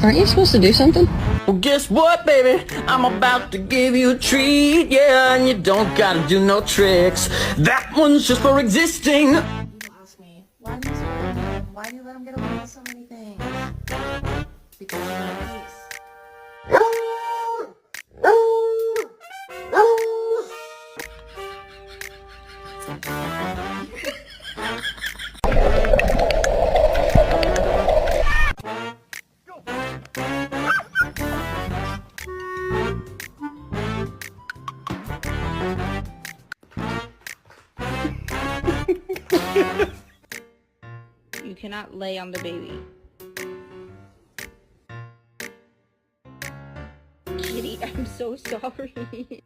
Aren't you supposed to do something? Well, guess what, baby? I'm about to give you a treat, yeah, and you don't gotta do no tricks. That one's just for existing. You ask me, why do you support him? Why do you let him get away with so many things? Because you're at peace. You cannot lay on the baby. Kitty, I'm so sorry.